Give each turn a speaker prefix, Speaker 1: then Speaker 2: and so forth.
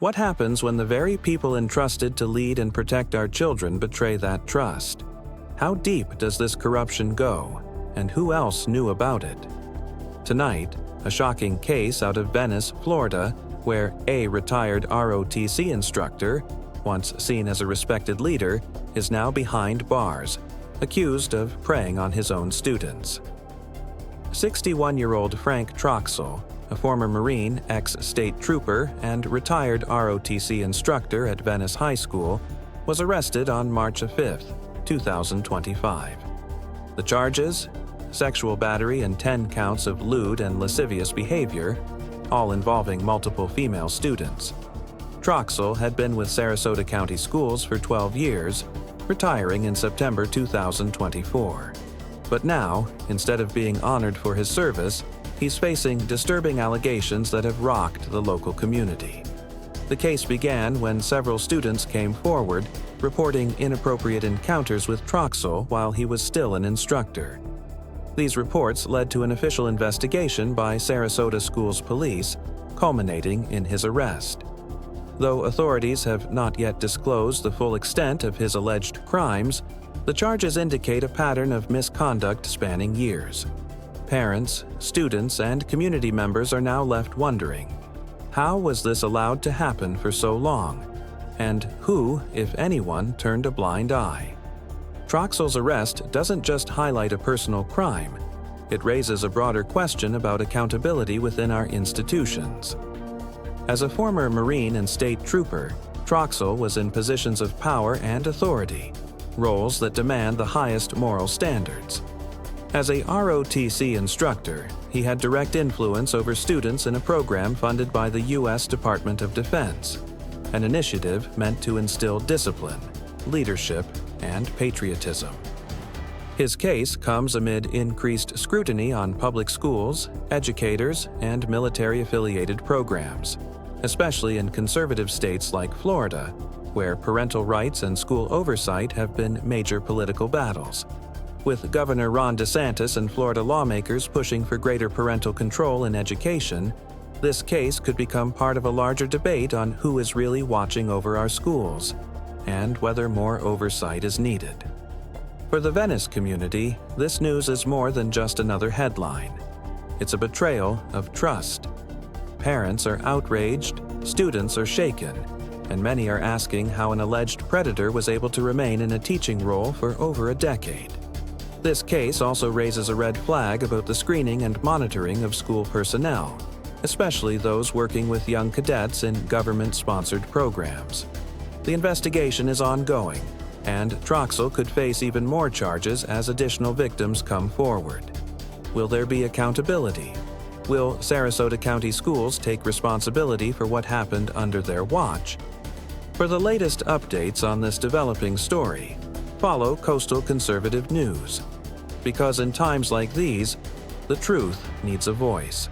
Speaker 1: What happens when the very people entrusted to lead and protect our children betray that trust? How deep does this corruption go, and who else knew about it? Tonight, a shocking case out of Venice, Florida, where a retired ROTC instructor, once seen as a respected leader, is now behind bars, accused of preying on his own students. 61-year-old Frank Troxel, a former Marine, ex-state trooper, and retired ROTC instructor at Venice High School, was arrested on March 5, 2025. The charges? Sexual battery and 10 counts of lewd and lascivious behavior, all involving multiple female students. Troxel had been with Sarasota County Schools for 12 years, retiring in September 2024. But now, instead of being honored for his service, he's facing disturbing allegations that have rocked the local community. The case began when several students came forward, reporting inappropriate encounters with Troxel while he was still an instructor. These reports led to an official investigation by Sarasota Schools Police, culminating in his arrest. Though authorities have not yet disclosed the full extent of his alleged crimes, the charges indicate a pattern of misconduct spanning years. Parents, students, and community members are now left wondering, how was this allowed to happen for so long? And who, if anyone, turned a blind eye? Troxel's arrest doesn't just highlight a personal crime, it raises a broader question about accountability within our institutions. As a former Marine and state trooper, Troxel was in positions of power and authority, roles that demand the highest moral standards. As a ROTC instructor, he had direct influence over students in a program funded by the U.S. Department of Defense, an initiative meant to instill discipline, leadership, and patriotism. His case comes amid increased scrutiny on public schools, educators, and military-affiliated programs, especially in conservative states like Florida, where parental rights and school oversight have been major political battles. With Governor Ron DeSantis and Florida lawmakers pushing for greater parental control in education, this case could become part of a larger debate on who is really watching over our schools, and whether more oversight is needed. For the Venice community, this news is more than just another headline. It's a betrayal of trust. Parents are outraged, students are shaken, and many are asking how an alleged predator was able to remain in a teaching role for over a decade. This case also raises a red flag about the screening and monitoring of school personnel, especially those working with young cadets in government-sponsored programs. The investigation is ongoing, and Troxel could face even more charges as additional victims come forward. Will there be accountability? Will Sarasota County Schools take responsibility for what happened under their watch? For the latest updates on this developing story, follow Coastal Conservative News. Because in times like these, the truth needs a voice.